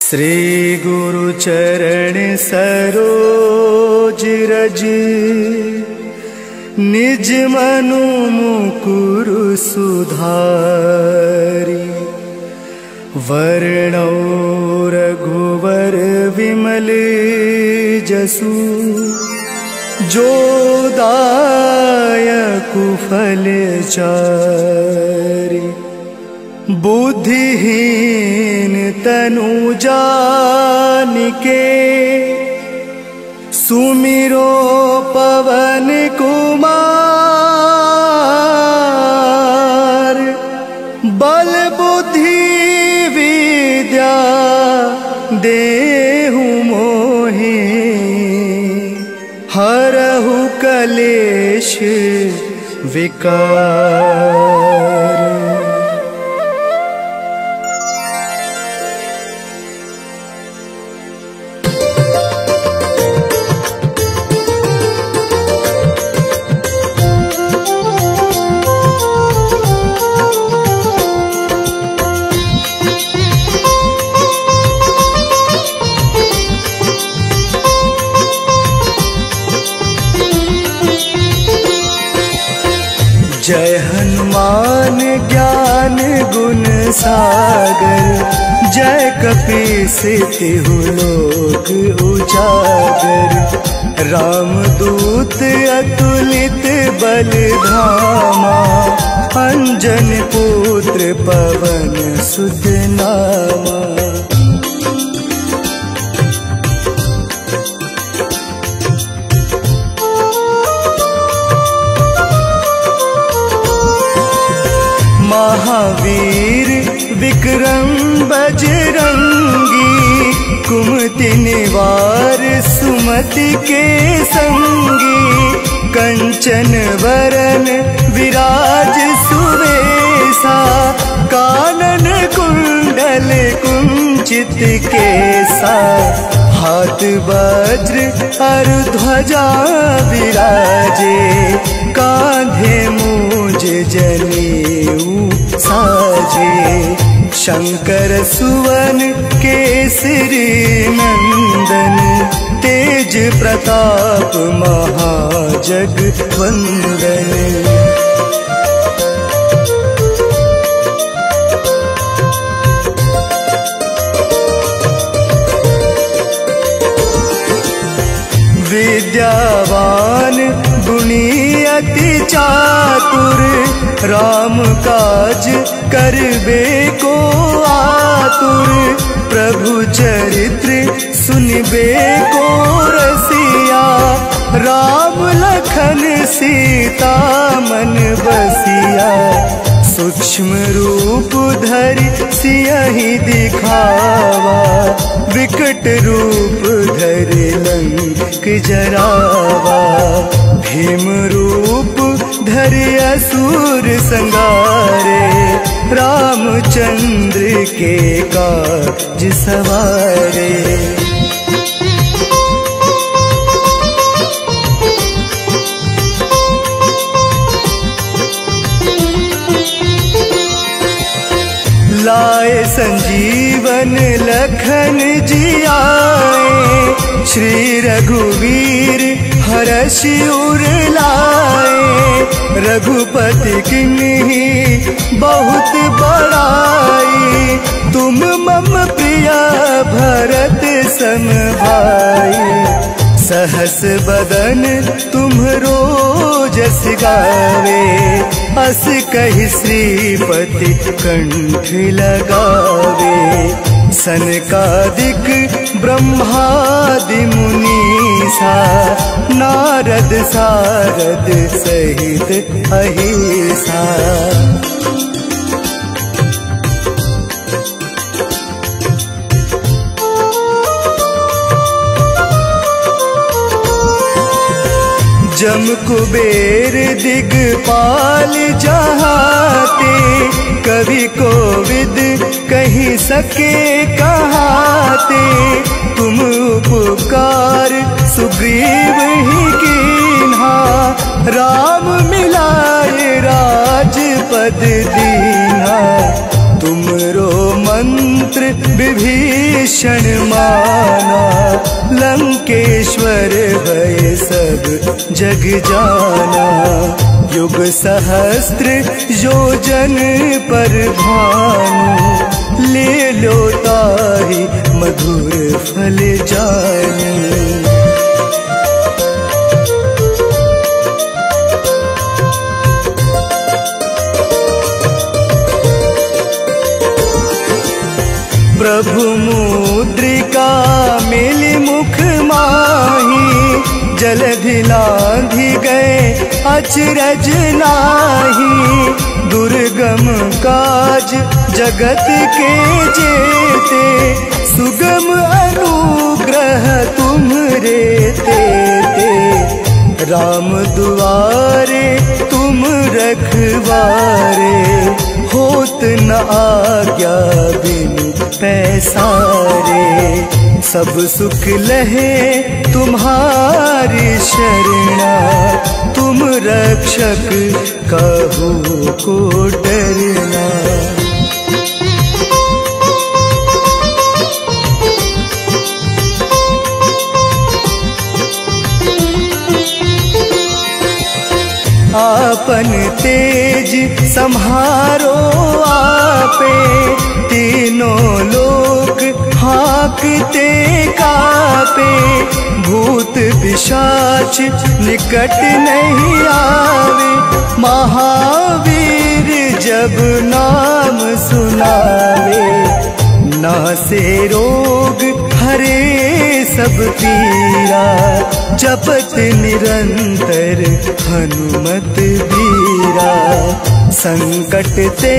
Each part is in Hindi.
श्री गुरु चरण सरोज रज निज मनु मुकुर सुधारी। वर्णौ रघुवर विमल जसु जो दायक फल चारि। बुद्धिहीन तनु जानिके सुमिरो पवन कुमार। बल बुद्धि विद्या देहु मोहि हरहु कलेश विकार। जय हनुमान ज्ञान गुण सागर। जय कपीस तिहु लोक उजागर। रामदूत अतुलित बल धामा। अंजन पुत्र पवन सुत नामा। महावीर विक्रम बजरंगी। कुमति निवार सुमति के संगी। कंचन वरन विराज सुवेशा। कानन कुंडल कुंचित केसा। हाथ वज्र और ध्वजा विराजे। कांधे मूज जनेऊ साजे। शंकर सुवन केसरी नंदन। तेज प्रताप महाजगवंदन। विद्यावान गुणी अति चातुर। राम काज करबे को आतुर। प्रभु चरित्र सुनबे को रसिया। राम लखन सीता मन बसिया। सूक्ष्म रूप धरि सियहि दिखावा। विकट रूप धरि लंक जरावा। भीम रूप धरि असुर संगारे। रामचंद्र के काज सवारे। लाए संजीवन लखन जियाए। श्री रघुवीर हरषि उर लाए। रघुपति किन्हीं बहुत बड़ाई। तुम मम प्रिया भरत सम भाई। सहस बदन तुम्हरो जस गावे। अस कहि श्रीपति कंठ लगावे। सनकादिक ब्रह्मादि मुनीसा। नारद सारद सहित अहिसा। जम कुबेर दिगपाल जहाते। कवि कोविद कहि सके कहाते। तुम उपकार सुग्रीव ही कीन्हा। राम मिलाए राजपद दीन्हा। तुमरो मंद मंत्र विभीषण माना, लंकेश्वर भय सब जग जाना। युग सहस्त्र योजन पर भानु, ले लो ताहि मधुर फल जानी। प्रभु मुद्रिका मिलि मुख माही, जलधि लांघि गए अचरज नाहि। दुर्गम काज जगत के जेते, सुगम अनुग्रह तुम्हरे तेते। राम दुआरे तुम रखवारे, होत न आज्ञा बिनु पैसारे। सब सुख लहे तुम्हारी शरणा, तुम रक्षक कहो को डरना। आपन तेज सम्हारो आपे, तीनों लोक हाँकते कापे। भूत पिशाच निकट नहीं आवे, महावीर जब नाम सुनावे। नासे रोग हरे सब पीरा, जपत निरंतर हनुमत बीरा। संकट ते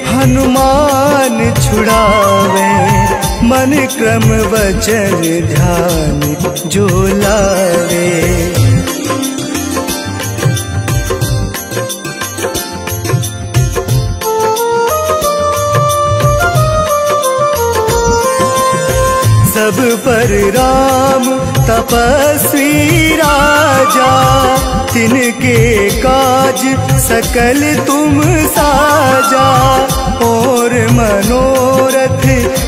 हनुमान छुड़ावे, मन क्रम वचन ध्यान जो लावे। सब पर राम तपस्वी राजा, तिनके काज सकल तुम साजा। और मनोरथ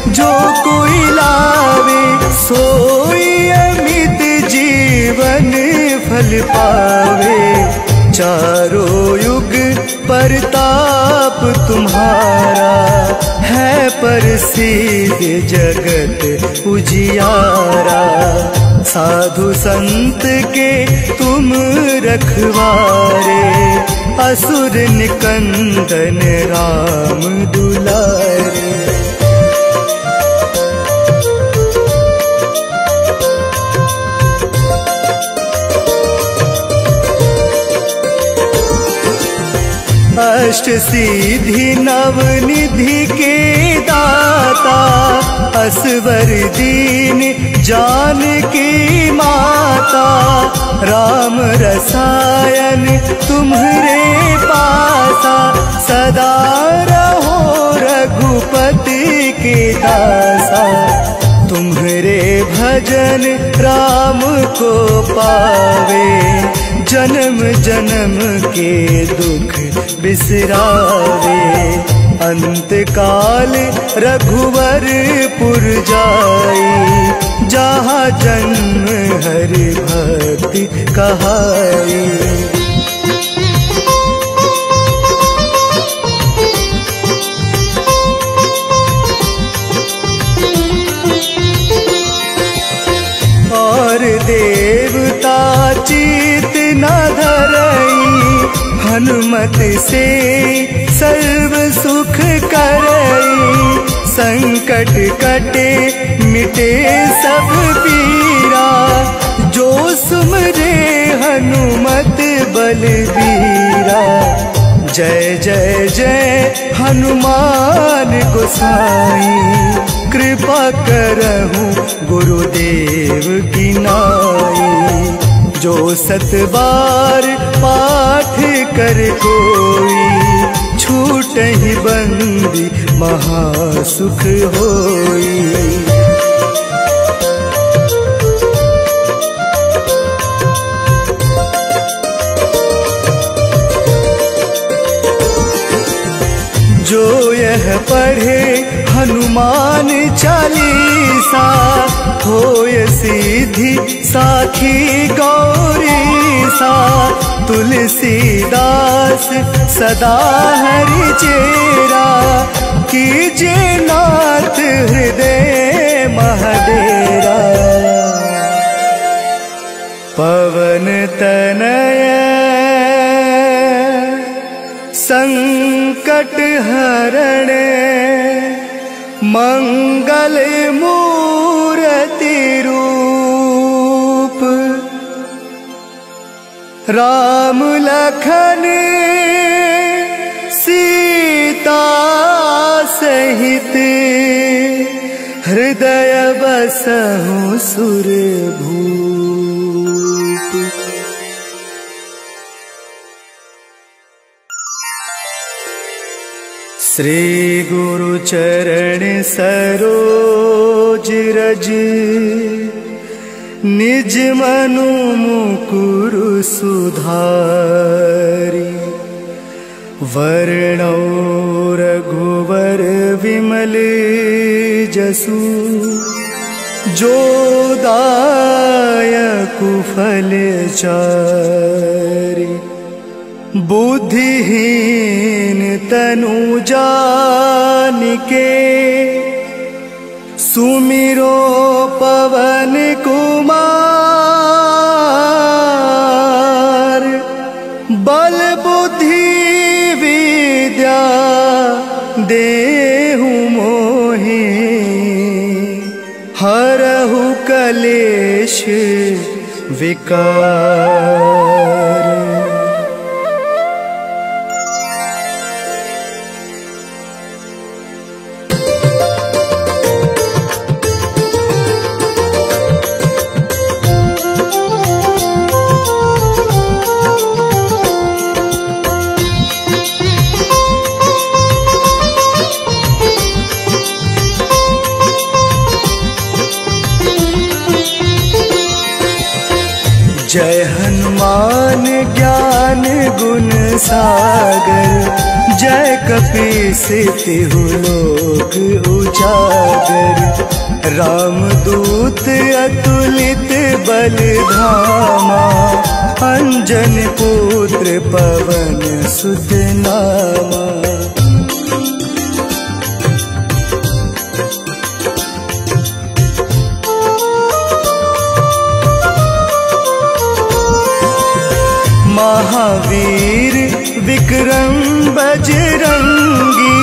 जो कोई लावे, सोई अमित जीवन फल पावे। चारों युग परताप तुम्हारा, है प्रसिद्ध जगत उजियारा। साधु संत के तुम रखवारे, असुर निकंदन राम दुलारे। अष्ट सिद्धि नव निधि के दाता, असवर दीन जानकी माता। राम रसायन तुम्हरे पासा, सदा रहो रघुपति के दासा। तुम्हरे भजन राम को पावे, जन्म जन्म के दुख बिसरावे। अंत काल रघुवरपुर जाई, जहाँ जन्म हरि भक्ति कहाई। और देवता चित न धरई, हनुमत से सर्व सुख करई। संकट कटे मिटे सब पीरा, जो सुमरे हनुमत बलबीरा। जय जय जय हनुमान गोसाई, कृपा करहूँ गुरुदेव की नाई। जो 7 बार पाठ कर कोई, छूटहि बंदी महासुख होई। जो यह पढ़े हनुमान रिधि साखी गौरी सा तुलसीदास सदा हरि चेरा कीजे नाथ हृदय महडेरा। पवन तनय संकट हरण मंगल मूर्ति रूप राम लखन सीता सहित हृदय बसहु सुरभूप। श्री गुरु चरण सरोज रज निज मनु मुकुर सुधारी। वर्णौ रघुवर विमल जसु जो दायक फल चारि। बुद्धिहीन तनु जानिके सुमिरो पवन कुमार। बल बुद्धि विद्या देहु मोहि हरहु कलेश विकार। जय हनुमान ज्ञान गुण सागर। जय कपीस तिहु लोक उजागर। रामदूत अतुलित बल धामा। अंजन पुत्र पवन सुत नामा। महावीर विक्रम बजरंगी।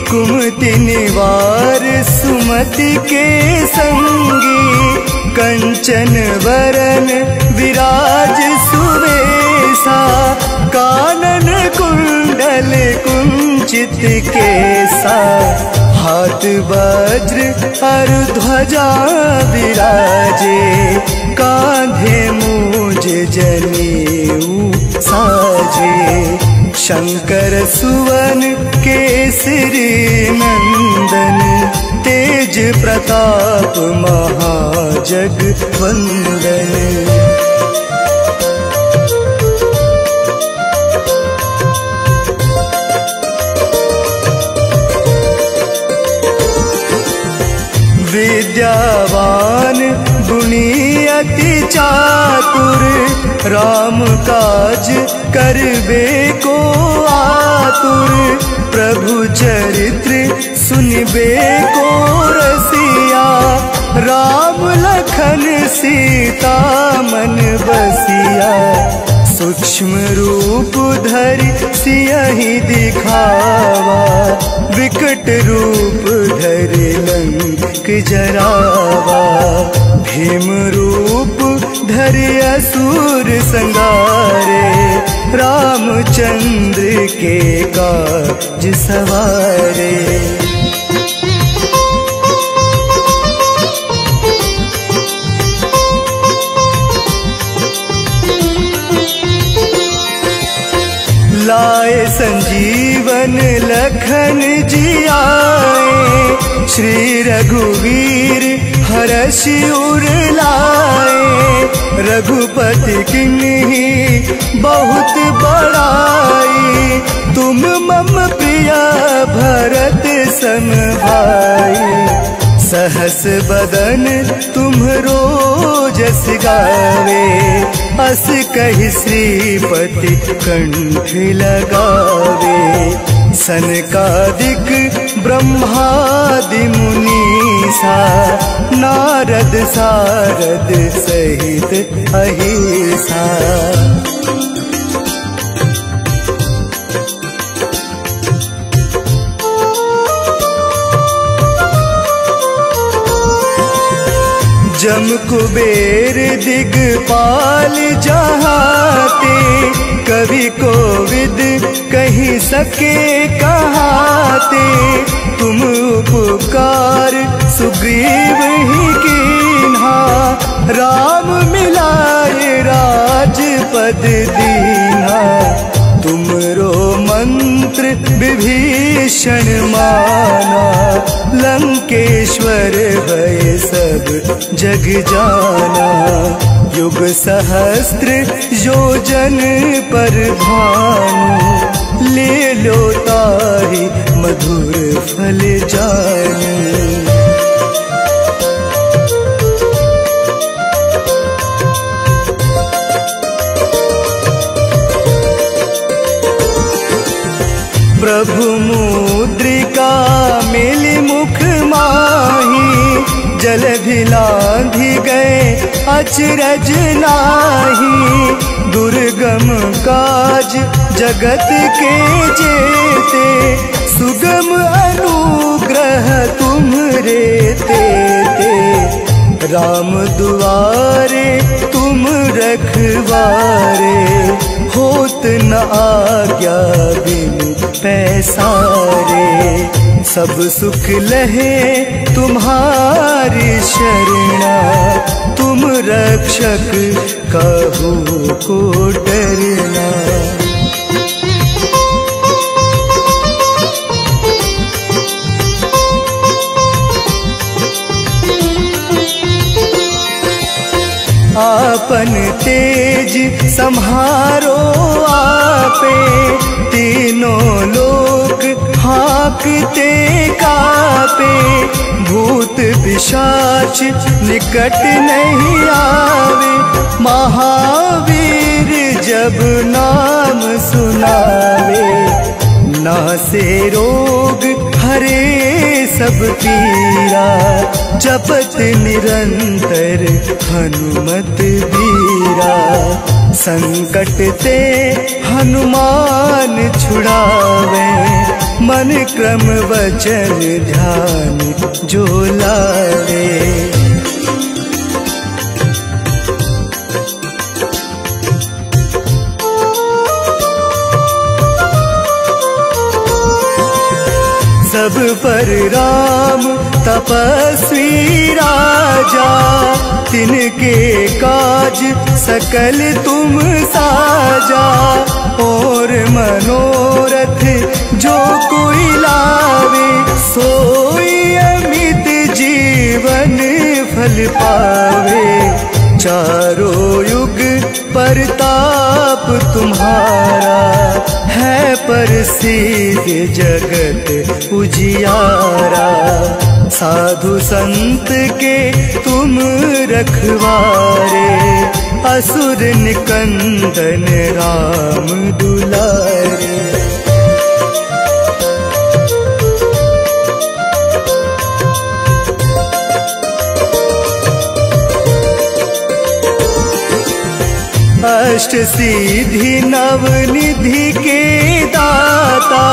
कुमति निवार सुमति के संगी। कंचन वरन विराज सुवेशा। कानन कुंडल कुंचित केसा। हाथ वज्र और ध्वजा विराजे। कांधे मूज जनेऊ साजे। शंकर सुवन केसरी नंदन। तेज प्रताप महाजगवंदन। विद्यावान गुणी अति चातुर। राम काज करबे को आतुर। प्रभु चरित्र सुनबे को रसिया। राम लखन सीता मन बसिया। सूक्ष्म रूप धरि सियहि दिखावा। विकट रूप धरि लंक जरावा। भीम रूप धरि असुर संगारे। रामचंद्र के काज सवारे। लाए संजीवन लखन जियाए। श्री रघुवीर हरषि उर लाए। रघुपति किन्हीं बहुत बड़ाई। तुम मम प्रिया भरत सम भाई। सहस बदन तुम्हरो जस गावे, अस कहि श्रीपति कंठ लगावे। सनकादिक ब्रह्मादि मुनीसा, नारद सारद सहित अहिसा। जम कुबेर दिगपाल जहाते, कवि कोविद कही सके कहाते। तुम उपकार सुग्रीव ही कीन्हा, राम मिलाए राजपद दीन्हा। तुमरो मंत्र विभीषण माना, लंकेश्वर भय सब जग जाना। युग सहस्त्र योजन पर भानु, ले लो ताहि मधुर फल जानु। प्रभु मुद्रिका मिलि मुख माही, जल भिलांधि गए अचरज नाहि। दुर्गम काज जगत के जेते, सुगम अनुग्रह तुम्हरे तेते। राम दुआरे तुम रखवारे, होत न आज्ञा बिनु पैसारे। सब सुख लहे तुम्हारी शरणा, तुम रक्षक कहू को डरना। आपन तेज सम्हारो आपे, तीनों लोक हाँकते कापे। भूत पिशाच निकट नहीं आवे, महावीर जब नाम सुनावे। नासे रोग हरे सब पीरा, जपत निरंतर हनुमत बीरा। संकट ते हनुमान छुड़ावे, मन क्रम वचन ध्यान जो लावे। सब पर राम तपस्वी राजा, तिनके काज सकल तुम साजा। और मनोरथ जो कोई लावे, सोई अमित जीवन फल पावे। चारों युग परताप तुम्हारा, है प्रसिद्ध जगत उजियारा। साधु संत के तुम रखवारे, असुर निकंदन राम दुलारे। अष्ट सिद्धि नव निधि के दाता,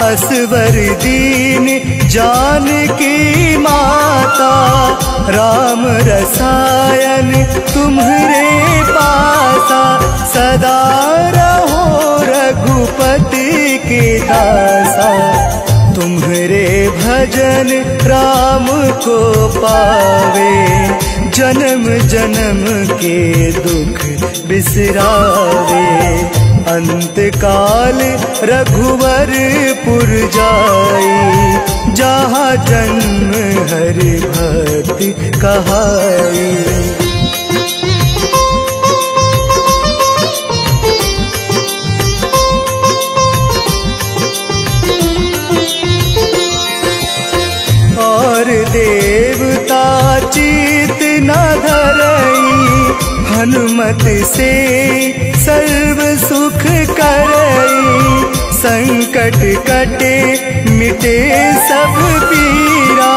असवर दीन जानकी माता। राम रसायन तुम्हरे पासा, सदा रहो रघुपति के दासा। तुम्हरे भजन राम को पावे, जन्म जन्म के दुख बिसरावे। अंत काल रघुवरपुर जाई, जहाँ जन्म हरि भक्ति कहाई। और दे हनुमत से सर्व सुख करई, संकट कटे मिटे सब पीरा,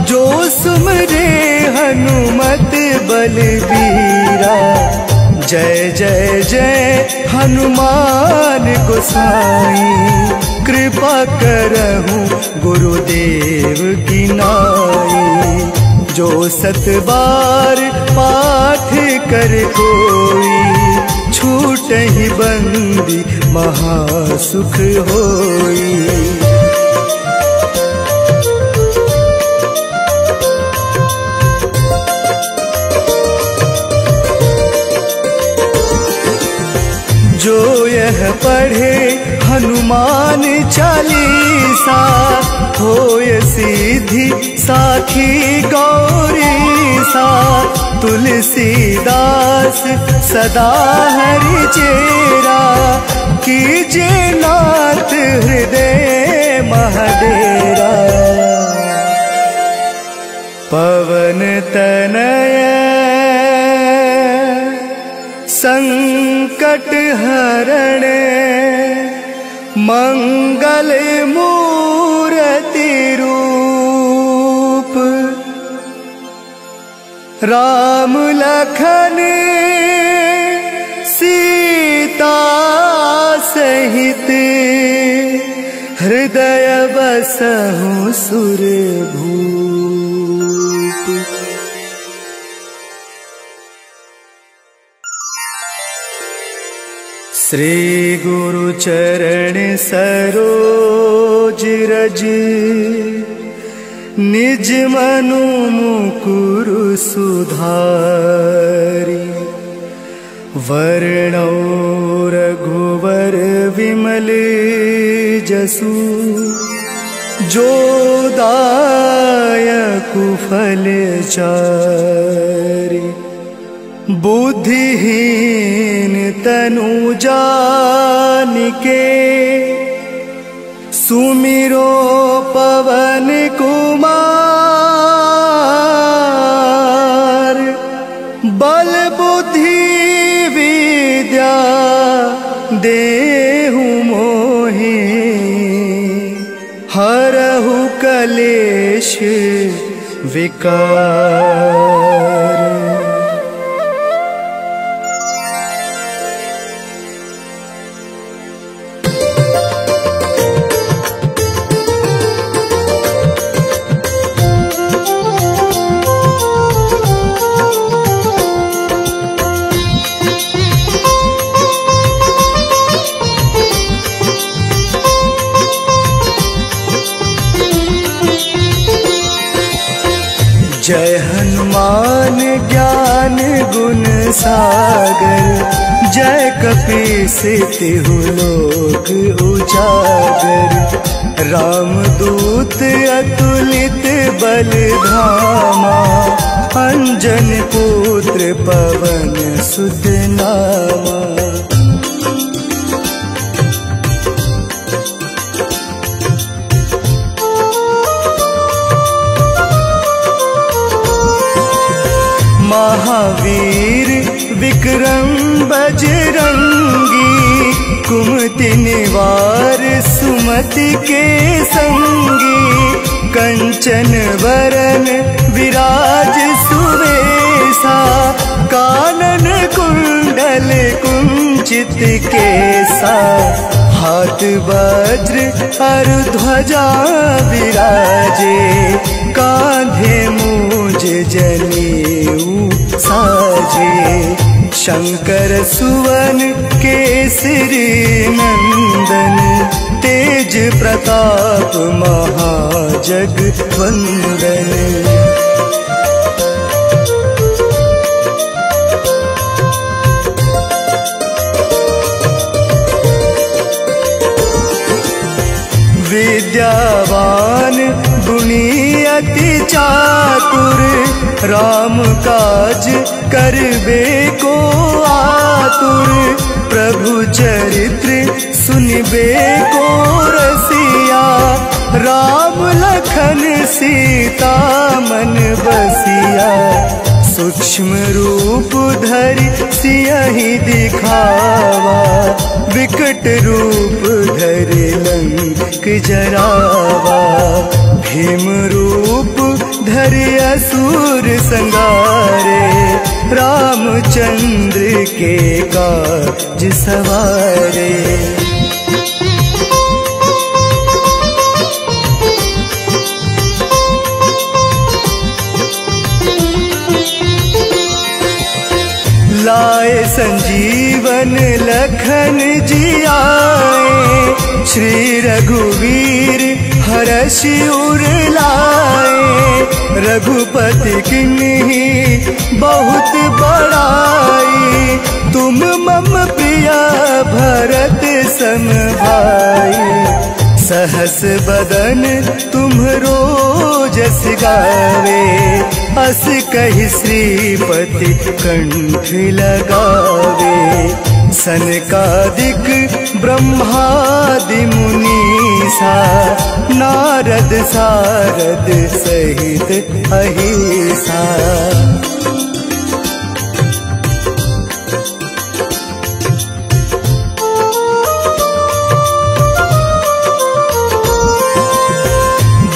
जो सुमरे हनुमत बलबीरा। जय जय जय हनुमान गोसाई, कृपा करहु गुरुदेव की नाई। जो 7 बार पाठ कर कोई, छूटहि बंदी महासुख होई। जो यह पढ़े हनुमान चालीसा, होय सिद्धि साखी गौरी सा। तुलसीदास सदा हरि चेरा, कीजे नाथ हृदय महडेरा। पवन तनय संकट हरण, मंगल मूर्ति रूप। राम लखन सीता सहित, हृदय बसहु सुरभूप। श्री गुरु चरण सरोज रज, निज मनु मुकुरु सुधारी। वर्णौ रघुवर विमल जसु, जो दायकु फल चारि। बुद्धिहीन तनु जानिके, सुमिरो पवन कुमार। बल बुद्धि विद्या देहु मोहि, हरहु कलेश विकार। जय हनुमान ज्ञान गुण सागर, जय कपीस तिहु लोक उजागर। रामदूत अतुलित बल धामा, अंजन पुत्र पवन सुत नामा। महावीर विक्रम बजरंगी, कुमति निवार सुमति के संगी। कंचन वरन विराज सुवेशा, कानन कुंडल कुंचित केसा। हाथ वज्र और ध्वजा विराजे, कांधे मूज जनेऊ साजे। शंकर सुवन केसरी नंदन, तेज प्रताप महाजगवंदन। विद्यावान गुणी अति चातुर, राम काज करबे को आतुर। प्रभु चरित्र सुनबे को रसिया, राम लखन सीता मन बसिया। सूक्ष्म रूप धरि सियहि दिखावा, विकट रूप धरि लंक जरावा। भीम रूप धरि असुर संगारे, रामचंद्र के काज सवारे। लाए संजीवन लखन जी आए, श्री रघुवीर हरषि उर लाए। रघुपति किन्हीं बहुत बड़ाई, तुम मम प्रिया भरत सम भाई। सहस बदन तुम्हरो जस गावे, अस कहि श्रीपति कंठ लगावे। सनकादिक ब्रह्मादि मुनीसा, नारद सारद सहित अहिसा।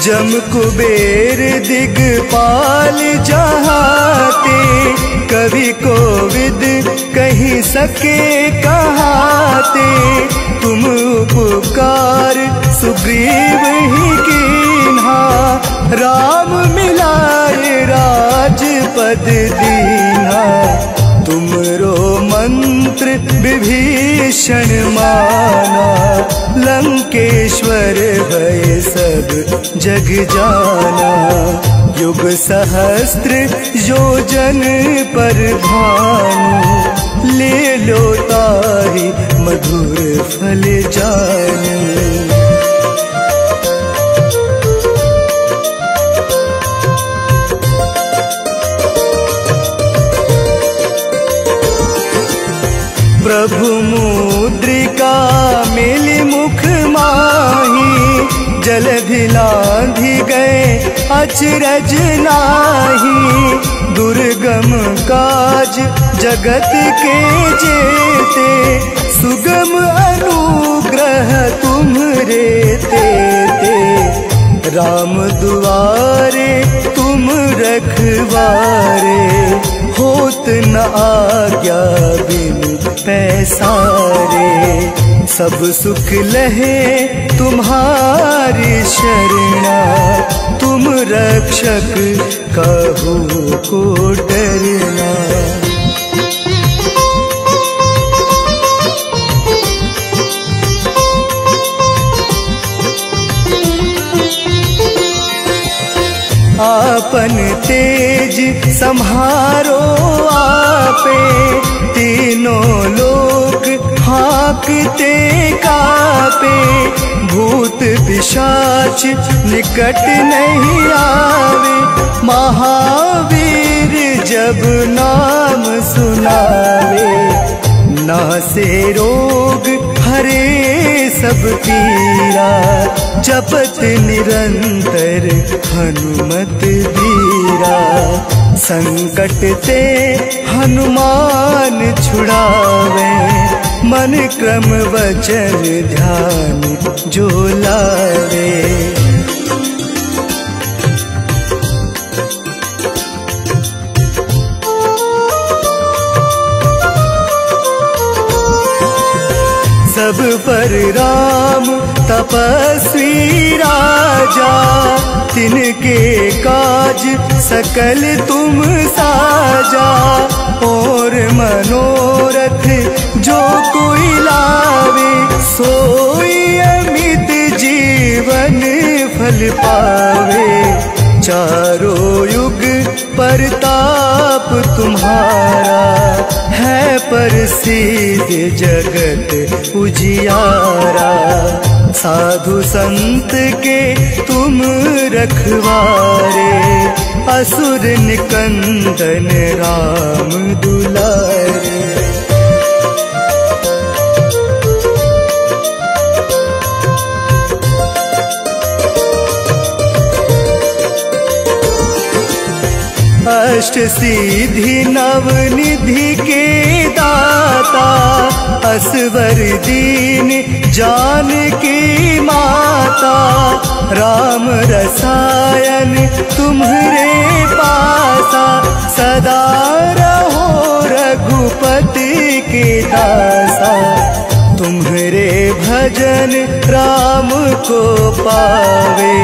जम कुबेर दिगपाल जहाते, कवि कोविद कही सके कहाते। तुम उपकार सुग्रीव ही कीन्हा, राम मिलाए राजपद दीन्हा। तुमरो मंत्र विभीषण माना, लंकेश्वर भय सब जग जाना। युग सहस्त्र योजन पर भानु, ले लो ताहि मधुर फल जानु। प्रभु मुद्रिका मिलि मुख माही, जलधि लांघि गए अचरज नाही। दुर्गम काज जगत के जेते, सुगम अनुग्रह तुम्हरे तेते। राम दुआरे तुम रखवारे, होत न आज्ञा बिनु पैसारे। सब सुख लहे तुम्हारी शरणा, तुम रक्षक कहो को डरना। आपन तेज सम्हारो आपे, तीनों लोक हाँकते कापे। भूत पिशाच निकट नहीं आवे, महावीर जब नाम सुनावे। नासे रोग हरे सब पीरा, जपत निरंतर हनुमत धीरा। संकट ते हनुमान छुड़ावे, मन क्रम वचन ध्यान जो लावे। सब पर राम तपस्वी राजा, तिनके काज सकल तुम साजा। और मनोरथ जो कोई लावे, सोई अमित जीवन फल पावे। चारों युग परताप तुम्हारा, है प्रसिद्ध जगत उजियारा। साधु संत के तुम रखवारे, असुर निकंदन राम दुलारे। अष्ट सिद्धि नवनिधि के दाता, असवर दीन जानकी माता। राम रसायन तुम्हरे पासा, सदा रहो रघुपति के दासा। तुम्हरे भजन राम को पावे,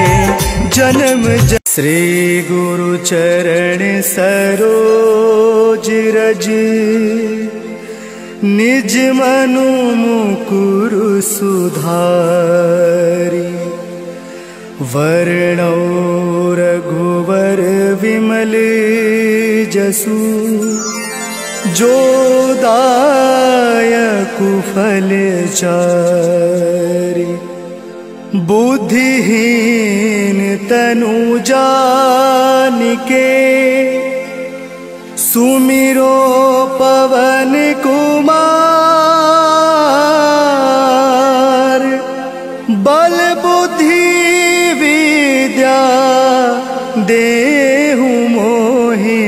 जन्म श्री गुरु चरण सरोज रज, निज मनु मुकुरु सुधारी। वर्णौ रघुवर विमल जसु, जो दायकु फल चारि। बुद्धिहीन तनु जानिके, सुमिरो पवन कुमार। बल बुद्धि विद्या देहु मोहि,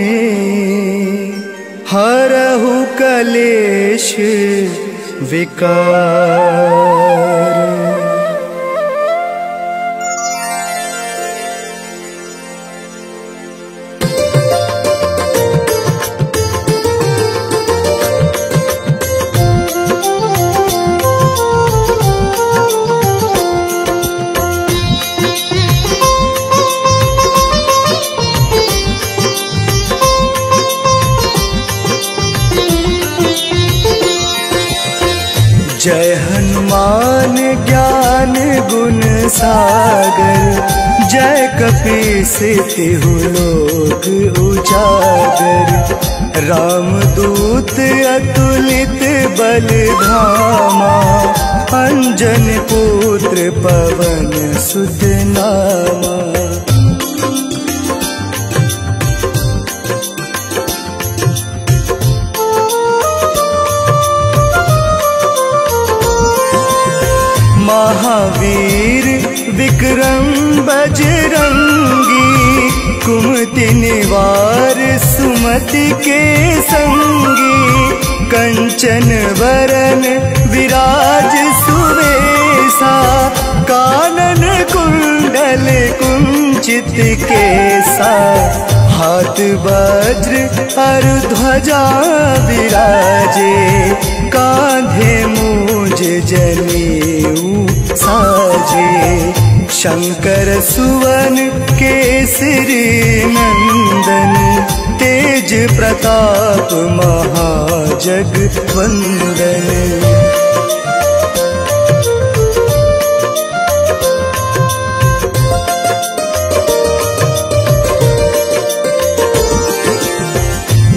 हरहु कलेश विकार। जय हनुमान ज्ञान गुण सागर, जय कपीस तिहु लोक उजागर। रामदूत अतुलित बल धामा, अंजन पुत्र पवन सुत नामा। महावीर विक्रम बजरंगी, कुमति निवार सुमति के संगी। कंचन वरन विराज सुवेशा, कानन कुंडल कुंचित केसा। हाथ वज्र और ध्वजा विराजे, कांधे मूज जनेऊ साजे। शंकर सुवन केसरी नंदन, तेज प्रताप महाजगवंदन।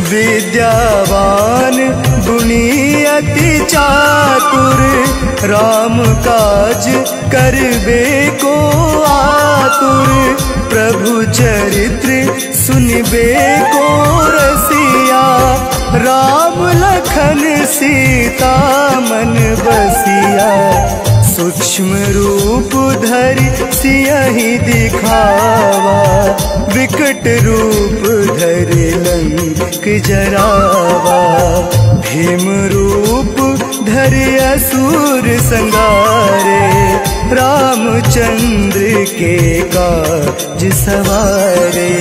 विद्यावान गुणी अति चातुर, राम काज करबे को आतुर। प्रभु चरित्र सुनबे को रसिया, राम लखन सीता मन बसिया। सूक्ष्म रूप धरि सियहि दिखावा, विकट रूप धरि लंक जरावा। भीम रूप धरि असुर संगारे, रामचंद्र के काज सवारे।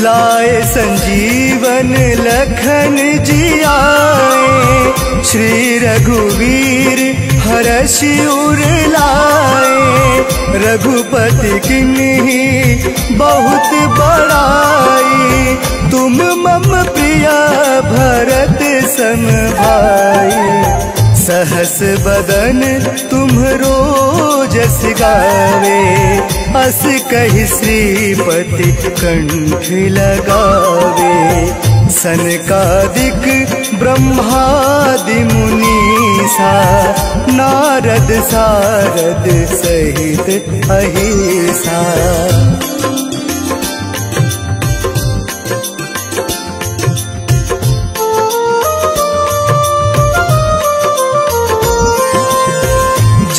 लाए संजीवन लखन जियाए, श्री रघुवीर हरषि उर लाए। रघुपति किन्हीं बहुत बड़ाई, तुम मम प्रिय भरत सम भाई। सहस बदन तुम्हरो जस गावे, अस कहि श्रीपति कंठ लगावे। सनकादिक ब्रह्मादि मुनीसा, नारद सारद सहित अहिसा।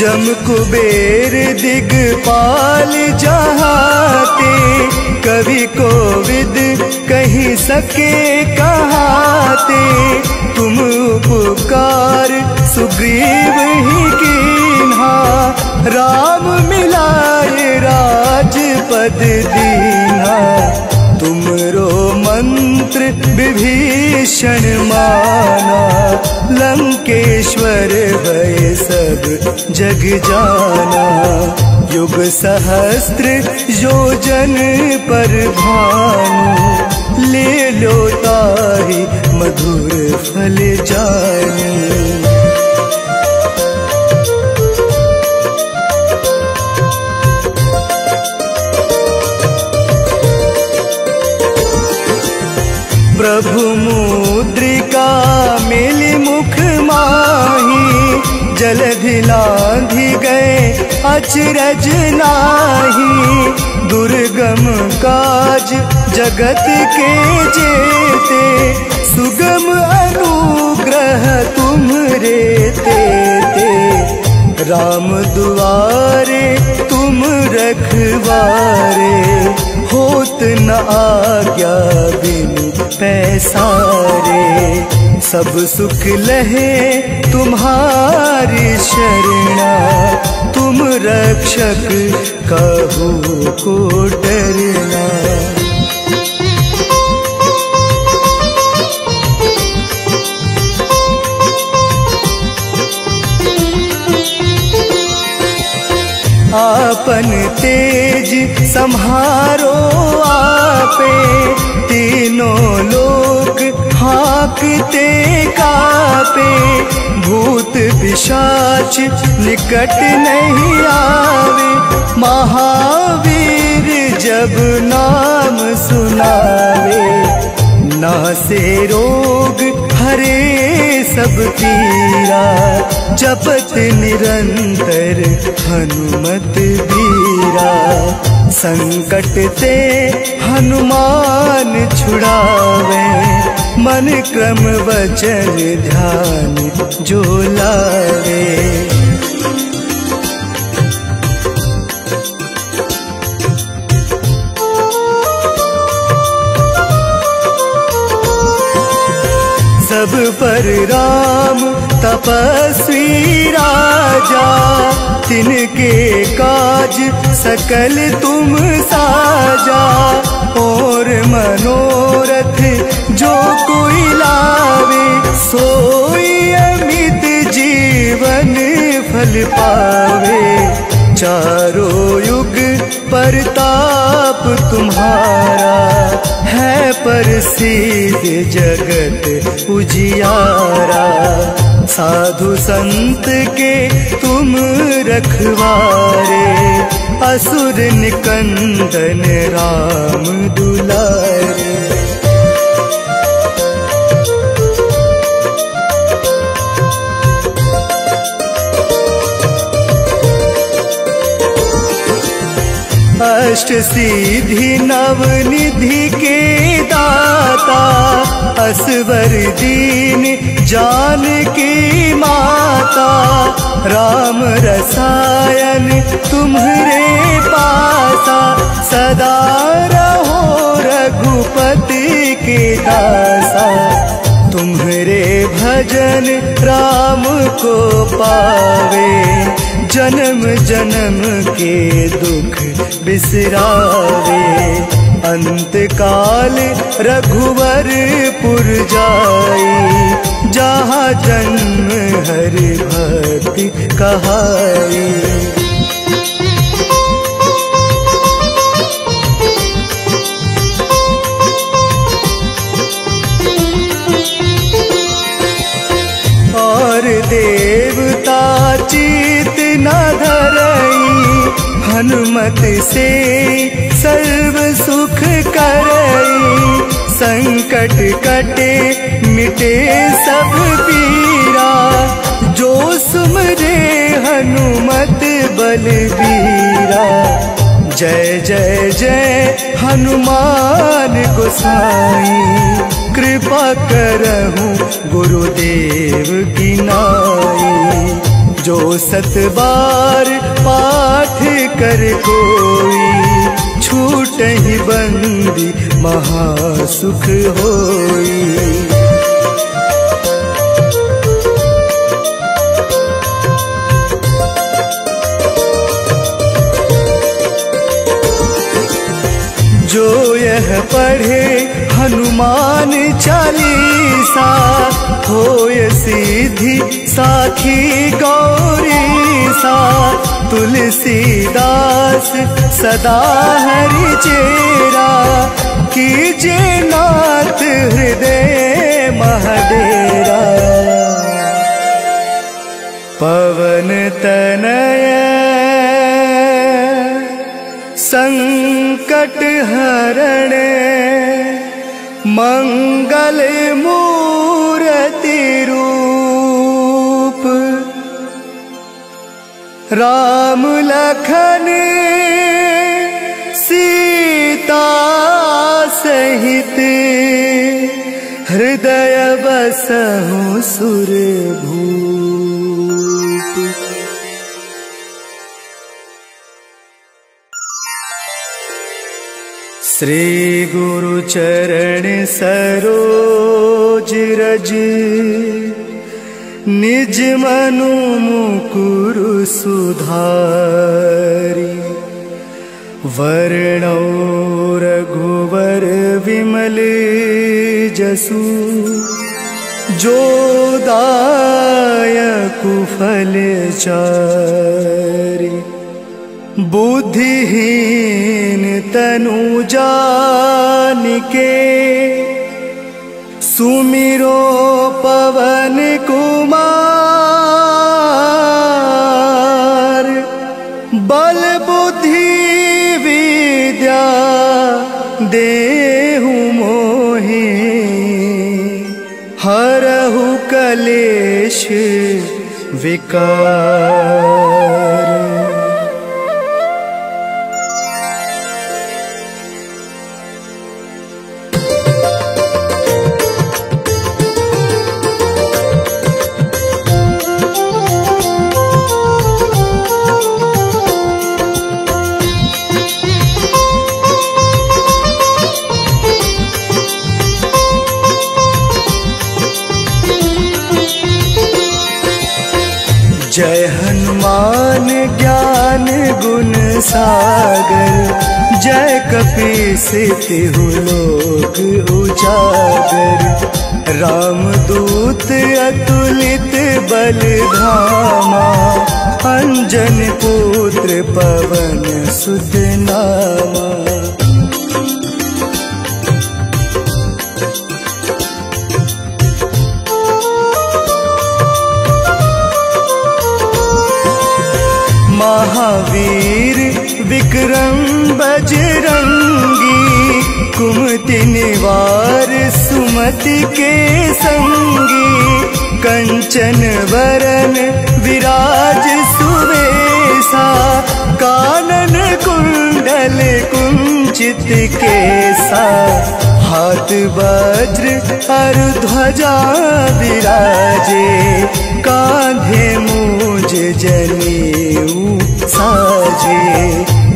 जम कुबेर दिगपाल जहाते, कवि कोविद कहीं सके कहाते। तुम उपकार सुग्रीव ही कीन्हा, राम मिलाए राजपद दीन्हा। तुमरो मंत्र विभीषण माना, लंकेश्वर भय सब जग जाना। युग सहस्त्र योजन पर भानु, ले लो ताहि मधुर फल जानु। प्रभु मुद्रिका मेलि मुख माही, जलधि लांघि गए अचरज नाही। दुर्गम काज जगत के जेते, सुगम अनुग्रह तुम्हरे तेते। राम दुआरे तुम रखवारे, होत न आज्ञा बिनु पैसारे। सब सुख लहे तुम्हारी शरणा, तुम रक्षक कहू को डरना। आपन तेज सम्हारो आपे, तीनों लोक हाँकते कापे। भूत पिशाच निकट नहीं आवे, महावीर जब नाम सुनावे। नासे रोग हरे सब पीरा, जपत निरंतर हनुमत बीरा। संकट ते हनुमान छुड़ावे, मन क्रम वचन ध्यान जो लावे। सब पर राम तपस्वी राजा, तिनके काज सकल तुम साजा। और मनोरथ जो कोई लावे, सोई अमित जीवन फल पावे। चारों युग परताप तुम्हारा, है प्रसिद्ध जगत उजियारा। साधु संत के तुम रखवारे, असुर निकंदन राम दुलारे। अष्ट सिद्धि नवनिधि के दाता, असवर दीन जानकी माता। राम रसायन तुम्हरे पासा, सदा रहो रघुपति के दासा। तुम्हरे भजन राम को पावे, जन्म जन्म के दुख बिसरावे। अंत काल रघुवरपुर जाई, जहाँ जन्म हरि भक्ति कहाई। और देवता चित न धरई, हनुमत से सर्व सुख करई। संकट कटे मिटे सब पीरा, जो सुमरे हनुमत बलबीरा। जय जय जय हनुमान गोसाई, कृपा करहूँ गुरुदेव की नाई। जो सत बार पाठ कर कोई, छूट ही बंदी महासुख होई। जो यह पढ़े हनुमान चालीसा, होय सिद्धि साखी गौरी सा। तुलसीदास सदा हरि चेरा, कीजे नाथ हृदय महडेरा। पवन तनय संकट हरण, मंगल मूर्ति रूप। राम लखन सीता सहित, हृदय बसहु सुरभूप। श्री गुरु चरण सरोज रज, निज मनु मुकुरु सुधारी। वर्णौ रघुवर विमल जसु, जो दायकु फल चारि। बुद्धिहीन तनु जानिके, सुमिरो पवन कुमार। बल बुद्धि विद्या देहु मोहि, हरहु कलेश विकार। जय हनुमान ज्ञान गुण सागर, जय कपीस तिहु लोक उजागर। रामदूत अतुलित बल धामा, अंजन पुत्र पवन सुत नामा। महावीर विक्रम बजरंगी, कुमति निवार सुमति के संगी। कंचन वरन विराज सुवेशा, कानन कुंडल कुंचित केसा। हाथ वज्र और ध्वजा विराजे, कांधे मूज जनेऊ साजे।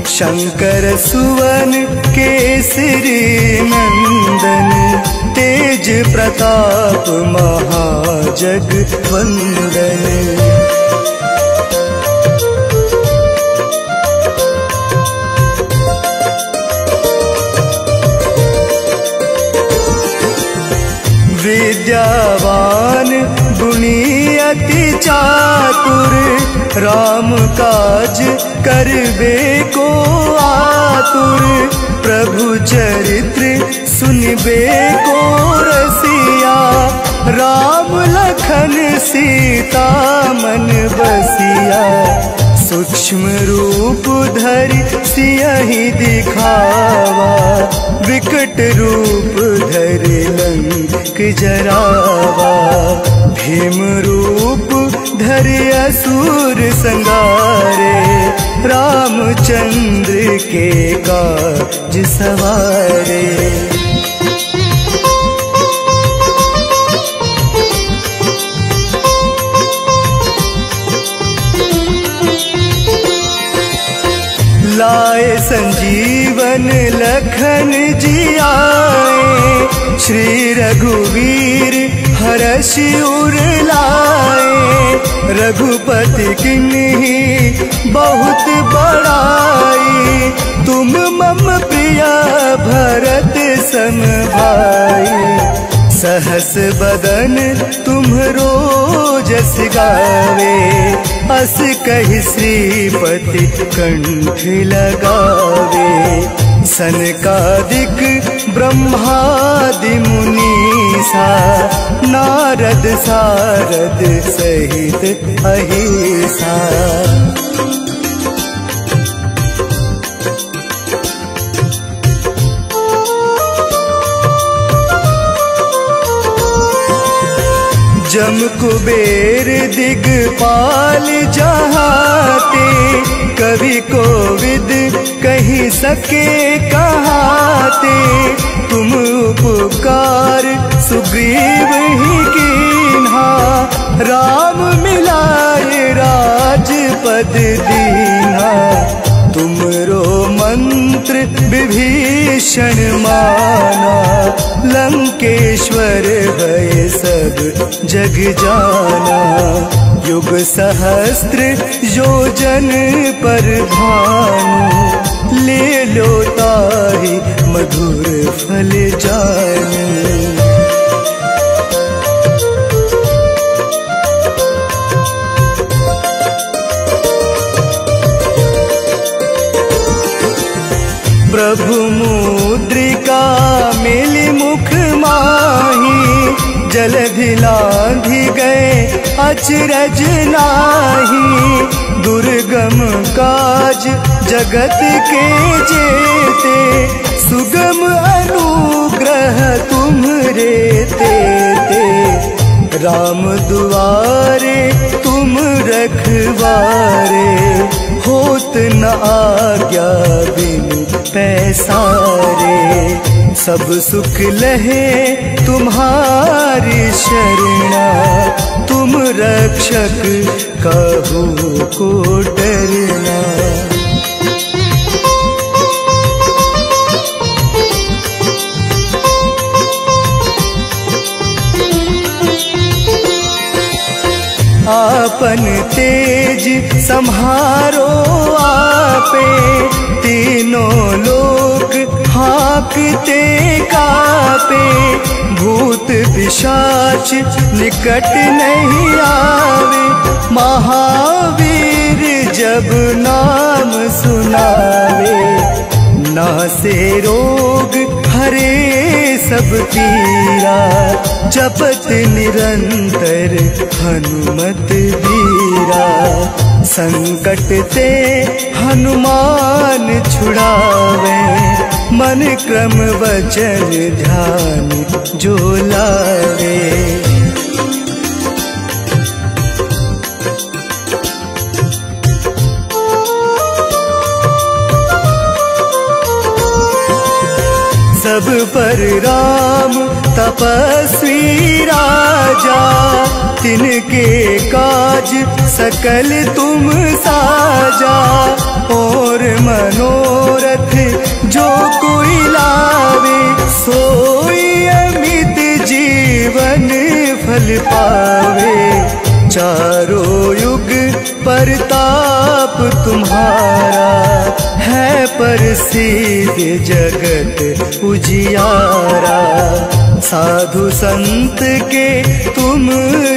शंकर सुवन केसरी नंदन, तेज प्रताप महाजगवंदन। विद्यावान गुणी अति चातुर, राम काज करबे को आतुर। प्रभु चरित्र सुनबे को रसिया, राम लखन सीता मन बसिया। सूक्ष्म रूप धरि सियहि दिखावा, विकट रूप धरि लंक जरावा। भीम रूप धरि असुर संगारे, रामचंद्र के काज सवारे। लाए संजीवन लखन जी आए, श्री रघुवीर हर्षि उर लाए। रघुपति किन्हीं बहुत बड़ाई, तुम मम प्रिय भरत सम भाई। सहस बदन तुम्हरो जस गावे, अस कहि श्रीपति कंठ लगावे। सनकादिक ब्रह्मादि मुनीसा, नारद सारद सहित अहिसा। जम कुबेर दिगपाल जहाते, कवि कोविद कही सके कहाते। तुम उपकार सुग्रीव ही कीन्हा, राम मिलाए राजपद दीन्हा। तुमरो मंत्र विभीषण माना, लंकेश्वर भय सब जग जाना। युग सहस्त्र योजन पर भानु, ले लो ताहि मधुर फल जानु। प्रभु मुद्रिका मिली मुख माही, जलधि लांघि गए अचरज नाही। दुर्गम काज जगत के जेते, सुगम अनुग्रह तुम्हरे तेते। राम दुआरे तुम रखवारे, होत न आज्ञा बिनु पैसारे। सब सुख लहे तुम्हारी शरणा, तुम रक्षक कहू को डरना। आपन तेज सम्हारो आपे, तीनों लोक हाँकते कापे। भूत पिशाच निकट नहीं आवे, महावीर जब नाम सुनावे। नासे रोग हरे सब पीरा, जपत निरंतर हनुमत बीरा। संकट ते हनुमान छुड़ावे, मन क्रम वचन ध्यान जो लावे। सब पर राम तपस्वी राजा, तिनके काज सकल तुम साजा। और मनोरथ जो कोई लावे, सोई अमित जीवन फल पावे। चारों युग परताप तुम्हारा, है प्रसिद्ध जगत उजियारा। साधु संत के तुम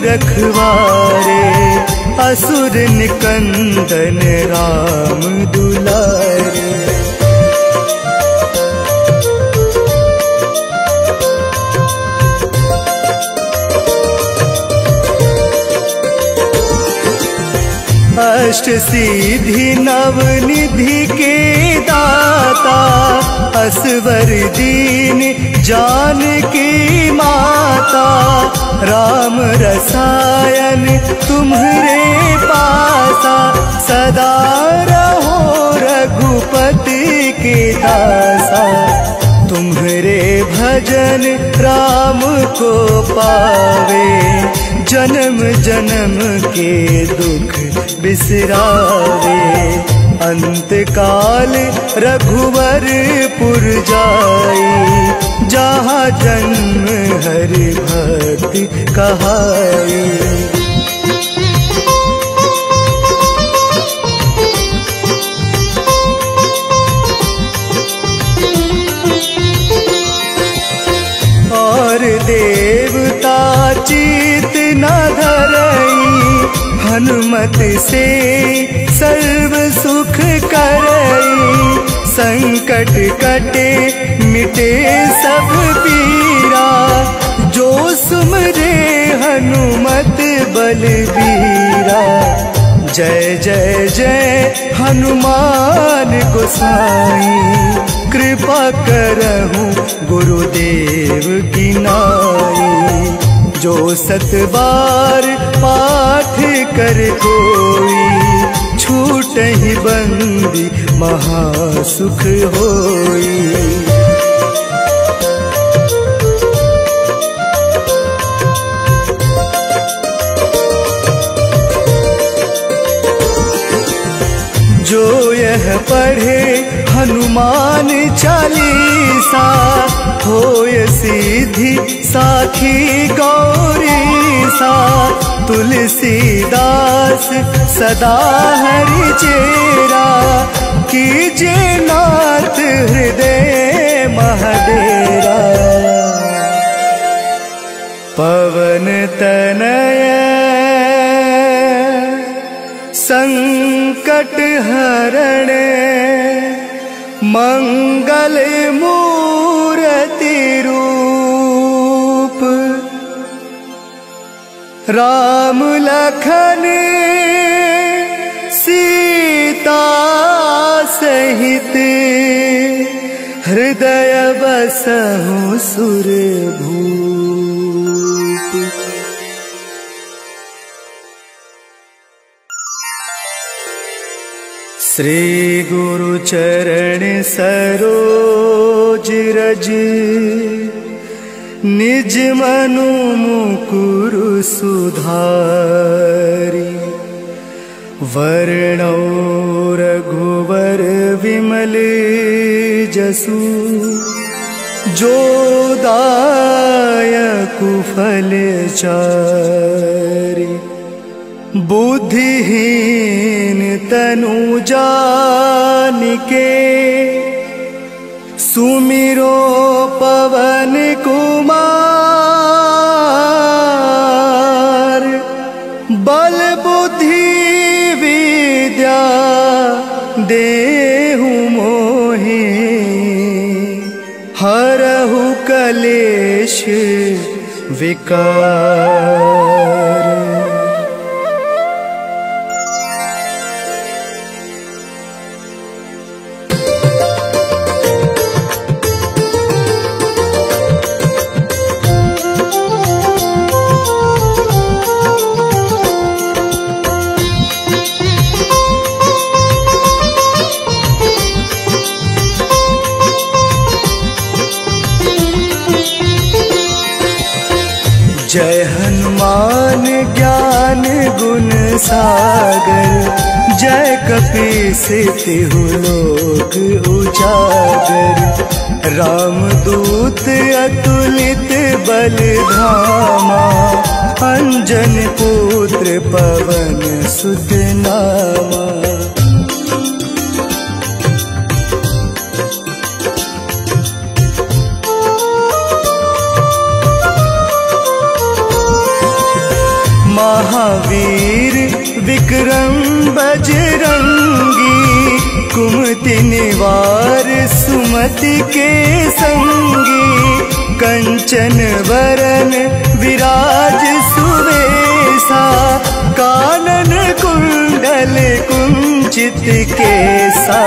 रखवारे, असुर निकंदन राम दुलारे। अष्ट सिद्धि नवनिधि के दाता, असवर दीन जानकी माता। राम रसायन तुम्हरे पासा, सदा रहो रघुपति के दासा। तुम्हरे भजन राम को पावे, जन्म जन्म के दुख बिसरावे। अंत काल रघुवरपुर जाई, जहाँ जन्म हरि भक्ति कहाई। और देवता चित न धरई, हनुमत से सर्व सुख करई। संकट कटे मिटे सब पीरा, जो सुमरे हनुमत बलबीरा। जय जय जय हनुमान गोसाई, कृपा करहूँ गुरुदेव की नाई। जो 7 बार पाठ कर कोई, छूटहि बंदी महासुख होई। जो यह पढ़े हनुमान चालीसा, होय सिद्धि साखी गौरीसा। तुलसीदास सदा हरि चेरा, कीजे नाथ हृदय महडेरा। पवन तनय संकट हरण, मंगल मूर्ति रूप। राम लखन सीता सहित, हृदय बसहु सुरभूप। श्री गुरु चरण सरोज रज, निज मनु मुकुरु सुधारी। वर्णौ रघुवर विमल जसु, जो दायकु फल चारि। बुद्धिहीन तनु जानिके, सुमिरो पवन कुमार। बल बुद्धि विद्या देहु मोहि, हरहु कलेश विकार। जय हनुमान ज्ञान गुण सागर, जय कपीस तिहु लोक उजागर। रामदूत अतुलित बल धामा, अंजन पुत्र पवन सुत नामा। महावीर विक्रम बजरंगी, कुमति निवार सुमति के संगी। कंचन वरन विराज सुवेशा, कानन कुंडल कुंचित केसा।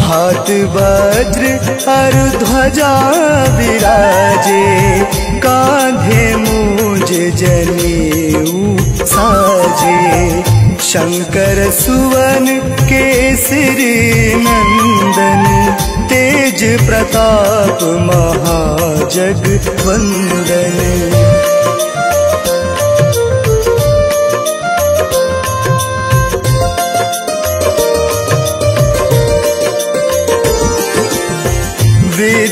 हाथ वज्र और ध्वजा विराजे, कांधे मूंज जनेऊ साजे। शंकर सुवन केसरी नंदन, तेज प्रताप महाजगवंदन।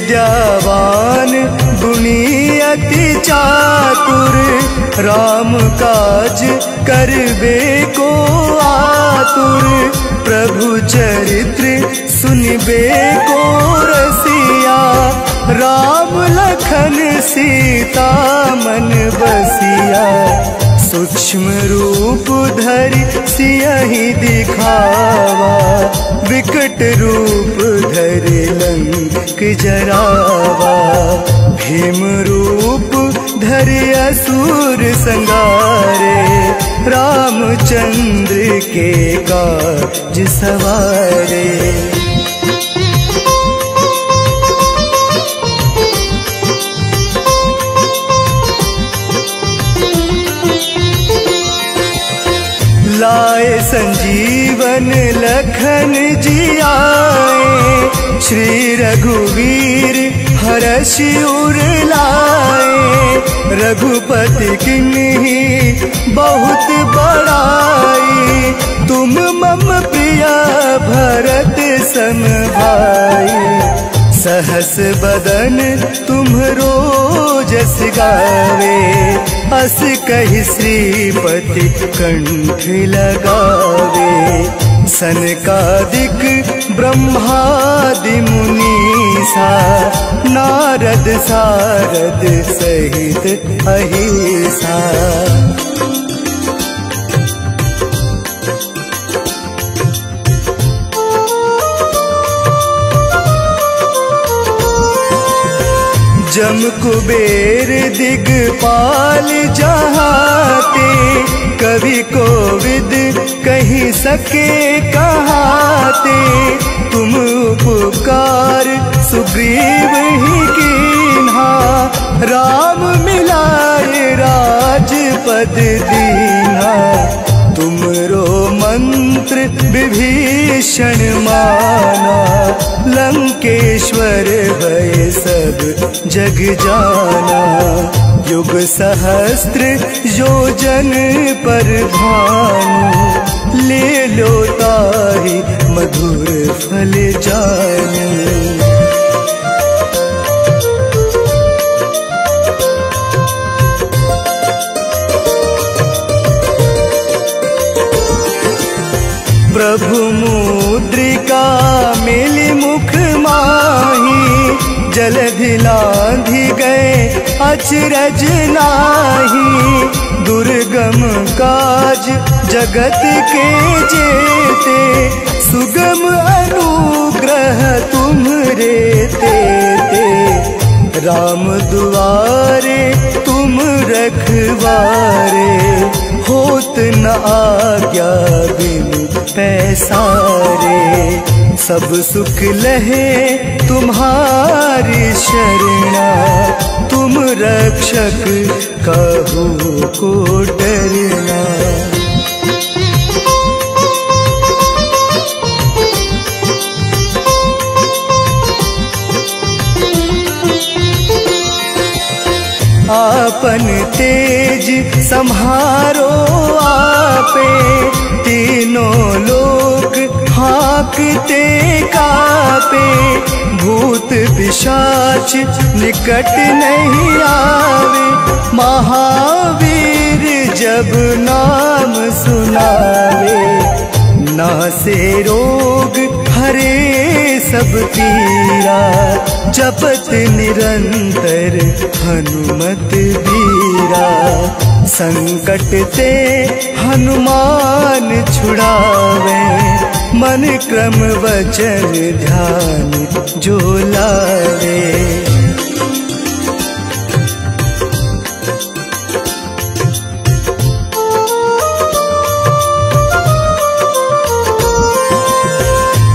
विद्यावान गुणी अति चातुर, राम काज करबे को आतुर। प्रभु चरित्र सुनबे को रसिया, राम लखन सीता मन बसिया। सूक्ष्म रूप धरि सियहि दिखावा, विकट रूप धरि लंक जरावा। भीम रूप धरि असुर संगारे, रामचंद्र के काज सवारे। लाए संजीवन लखन जी आए, श्री रघुवीर हरषि उर लाए। रघुपति किन्हीं बहुत बड़ाई, तुम मम प्रिय भरत सम भाई। सहस बदन तुम्हरो जस गावे, अस कहि श्रीपति कंठ लगावे। सनकादिक ब्रह्मादि मुनीसा, नारद सारद सहित अहिसा। जम कुबेर दिगपाल जहाते, कवि कोविद कही सके कहाते। तुम उपकार सुग्रीव ही कीन्हा, राम मिलाए राजपद दीन्हा। तुमरो मंत्र विभीषण माना, लंकेश्वर भय सब जग जाना। युग सहस्त्र योजन पर भानु, ले लो ताहि मधुर फल जानू। प्रभु मुद्रिका मिली मुख माही, जलधि लांघि गए अचरज नाही। दुर्गम काज जगत के जेते, सुगम अनुग्रह तुम्हरे तेते। राम दुआरे तुम रखवारे, होत न आज्ञा बिनु पैसारे। सब सुख लहे तुम्हारी शरणा, तुम रक्षक कहू को डरना। आपन तेज सम्हारो आपे, तीनों लोक हाँकते कापे। भूत पिशाच निकट नहीं आवे, महावीर जब नाम सुनावे। नासे रोग हरे सब पीरा, जपत निरंतर हनुमत बीरा। संकट ते हनुमान छुड़ावे, मन क्रम वचन ध्यान जो लावे।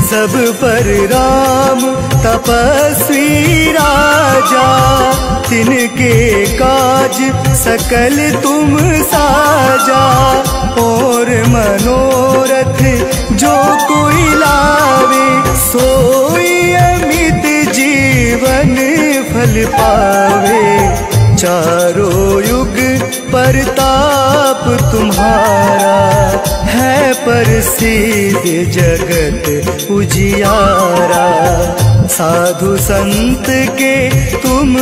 सब पर राम तपस्वी राजा, तिनके काज सकल तुम साजा। और मनोरथ जो कोई लावे, सोई अमित जीवन फल पावे। चारों युग परताप तुम्हारा, है पर सिद्ध जगत उजियारा। साधु संत के तुम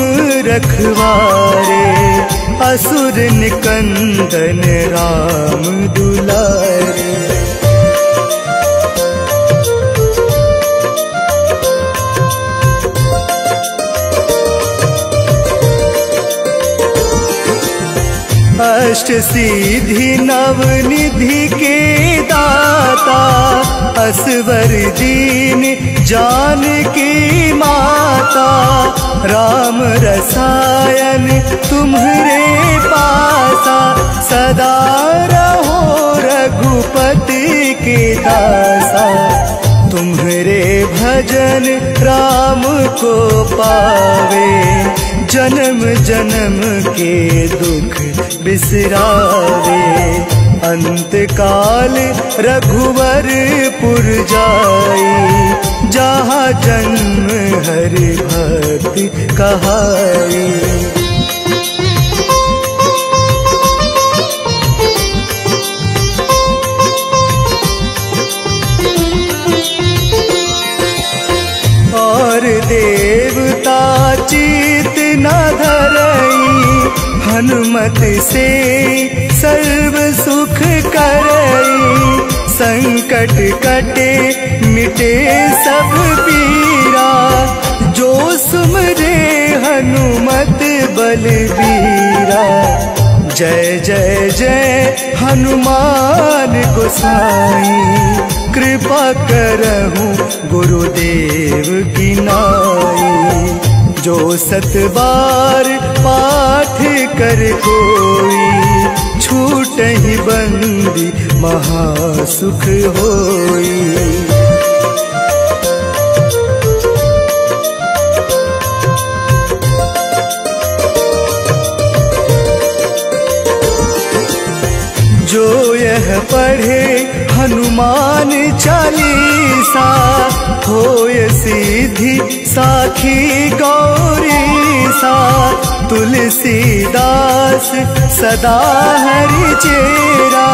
रखवारे, असुर निकंदन राम दुलारे। अष्ट सिद्धि नवनिधि के दाता, असवर दीन जानकी माता। राम रसायन तुम्हरे पासा, सदा रहो रघुपति के दासा। तुम्हरे भजन राम को पावे, जन्म जन्म के दुख बिसरावे। अंत काल रघुवरपुर जाई, जहाँ जन्म हरि भक्ति कहाई। और देवता चित न धरई, हनुमत से सर्व सुख करई। संकट कटे मिटे सब पीरा, जो सुमरे हनुमत बलबीरा। जय जय जय हनुमान गोसाई, कृपा करहूँ गुरुदेव की नाई। जो सत बार पाठ कर कोई, छूटहि बंदी महासुख होई। जो यह पढ़े हनुमान चालीसा, होय सिद्धि साखी गौरीसा। तुलसीदास सदा हरि चेरा,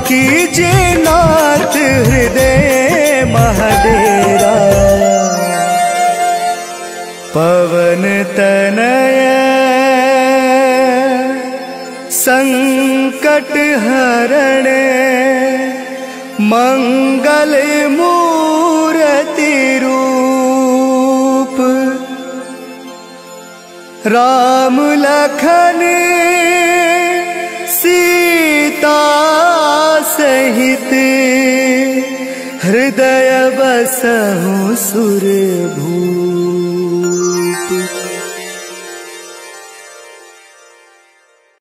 कीजे नाथ हृदय महडेरा। पवन तनय संकट हरण, मंगल मूर्ति रूप। राम लखन सीता सहित, हृदय बसहु सुरभूप।